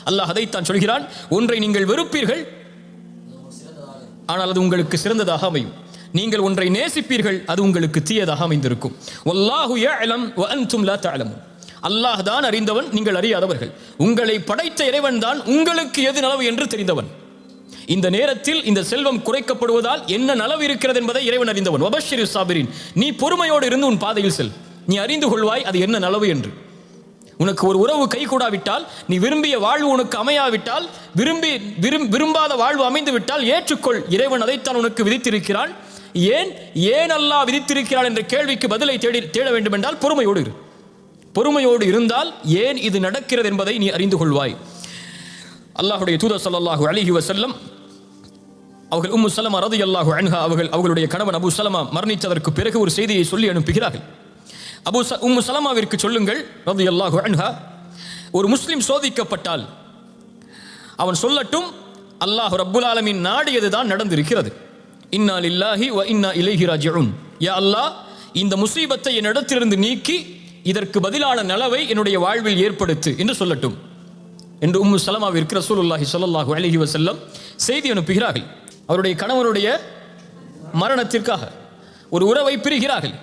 அல்லாஹ் அதைத்தான் சொல்கிறான், ஒன்றை நீங்கள் வெறுப்பீர்கள், ஆனால் அது உங்களுக்கு சிறந்ததாக அமையும். நீங்கள் ஒன்றை நேசிப்பீர்கள், அது உங்களுக்கு தீயதாக அமைந்திருக்கும். வல்லாஹு யஅலம் வ அன்தும் லா தஅலமூன். அல்லாஹ் தான் அறிந்தவன், நீங்கள் அறியாதவர்கள். உங்களை படைத்த இறைவன் தான் உங்களுக்கு எது நலவு என்று தெரிந்தவன். இந்த நேரத்தில் இந்த செல்வம் குறைக்கப்படுவதால் என்ன நலவு இருக்கிறது என்பதை இறைவன் அறிந்தவன். வபஷ்ஷிரி ஸாபிரீன். நீ பொறுமையோடு இருந்து உன் பாதையில் செல், நீ அறிந்து கொள்வாய் அது என்ன நலவு என்று. உனக்கு ஒரு உறவு கை கூடாவிட்டால், நீ விரும்பிய வாழ்வு உனக்கு அமையாவிட்டால், விரும்பாத வாழ்வு அமைந்து விட்டால் ஏற்றுக்கொள், இறைவன் அதைத்தான் உனக்கு விதித்திருக்கிறான். ஏன் அல்லாஹ் விதித்திருக்கிறான் என்ற கேள்விக்கு பதிலை தேட வேண்டும் என்றால் பொறுமையோடு இரு. பொறுமையோடு இருந்தால் ஏன் இது நடக்கிறது என்பதை நீ அறிந்து கொள்வாய். அல்லாஹ்வுடைய தூதர் ஸல்லல்லாஹு அலைஹி வஸல்லம் அவர்கள் உம்மு ஸலமா ரலியல்லாஹு அன்ஹா அவர்களுடைய கணவன் அபூ ஸலமா மரணித்ததற்கு பிறகு ஒரு செய்தியை சொல்லி அனுப்புகிறார்கள். உம்மு ஸலமாவிற்கு சொல்லுங்கள் ரலியல்லாஹு அன்ஹா, ஒரு முஸ்லிம் சோதிக்கப்பட்டால் அவன் சொல்லட்டும், அல்லாஹ் ரப்புல் ஆலமீன் நாடியதுதான் நடந்திருக்கிறது. இன்னா லில்லாஹி வ இன்னா இலைஹி ராஜிஊன். யா அல்லாஹ், இந்த முசீபத்தை என்னிடத்திலிருந்து நீக்கி இதற்கு பதிலான நலவை என்னுடைய வாழ்வில் ஏற்படுத்து என்று சொல்லட்டும் என்று உம்மு ஸலமாவிற்கு ரசூலுல்லாஹி ஸல்லல்லாஹு அலைஹி வஸல்லம் செய்தி அனுப்புகிறார்கள். அவருடைய கணவனுடைய மரணத்திற்காக ஒரு உறவை பிரிகிறார்கள்.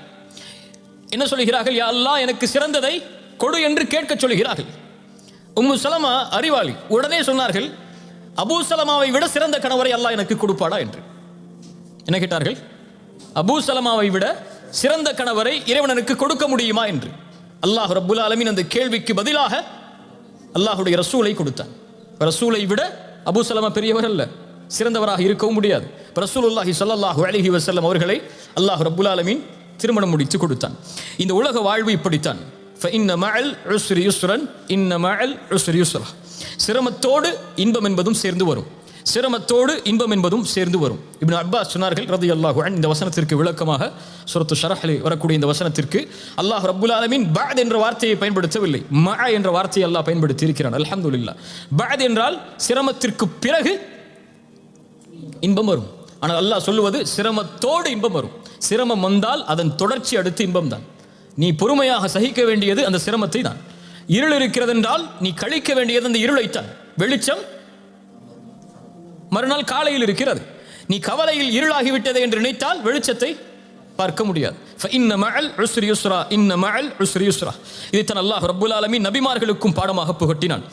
என்ன சொல்கிறார்கள்? யா அல்லாஹ், எனக்கு சிறந்ததை கொடு என்று கேட்க சொல்கிறார்கள். உம்மு ஸலமா அறிவாளி, உடனே சொன்னார்கள், அபூ ஸலமாவை விட சிறந்த கணவரை அல்லாஹ் எனக்கு கொடுப்பாடா என்று. என்ன கேட்டார்கள்? அபூ ஸலமாவை விட சிறந்த கணவரை இறைவனுக்கு கொடுக்க முடியுமா என்று. அல்லாஹ் ரப்புல் ஆலமீன் அந்த கேள்விக்கு பதிலாக அல்லாஹ்வுடைய ரசூலை கொடுத்தான். ரசூலை விட அபூ ஸலமா பெரியவர் அல்ல, சிறந்தவராக இருக்கவும் முடியாது. ரசூலுல்லாஹி ஸல்லல்லாஹு அலைஹி வஸல்லம் அவர்களை அல்லாஹ் ரப்புல் ஆலமீன் திருமணம் முடித்து கொடுத்தான். இந்த உலக வாழ்வு இப்படித்தான். ஃபஇன்ன மஅல் உஸ்ரி யுஸ்ரன், இன்ன மஅல் உஸ்ரி யுஸ்ரா. சிரமத்தோடு இன்பம் என்பதும் சேர்ந்து வரும், சிரமத்தோடு இன்பம் என்பதும் சேர்ந்து வரும். இப்னு அப்பாஸ் சொன்னார்கள் ரலியல்லாஹு அன்ஹு, இந்த வசனத்திற்கு விளக்கமாக சூரத்து ஷரஹ்ல வரக்கூடிய இந்த வசனத்திற்கு அல்லாஹ் ரப்புல் ஆலமீன் பஅத் என்ற வார்த்தையை பயன்படுத்தவில்லை, மஅ என்ற வார்த்தையை அல்லாஹ் பயன்படுத்தி இருக்கிறான். அல்ஹம்துலில்லாஹ். பஅத் என்றால் சிரமத்திற்கு பிறகு இன்பம் வரும். ஆனால் அல்லாஹ் சொல்லுவது சிரமத்தோடு இன்பம் வரும். சிரமம் வந்தால் அதன் தொடர்ச்சி அடுத்து இன்பம் தான். நீ பொறுமையாக சகிக்க வேண்டியது அந்த சிரமத்தை தான். இருள் இருக்கிறது என்றால் நீ கழிக்க வேண்டியது அந்த இருளைத்தான். வெளிச்சம் மறுநாள் காலையில் இருக்கிறது. நீ கவலையில் இருளாகிவிட்டது என்று நினைத்தால் வெளிச்சத்தை பார்க்க முடியாது. ஃபஇன்ன மஅல் உஸ்ரி யுஸ்ரா, இன்ன மஅல் உஸ்ரி யுஸ்ரா. இதைத்தான் அல்லாஹ் ரப்புல் ஆலமீன் நபிமார்களுக்கும் பாடமாக புகட்டினான்.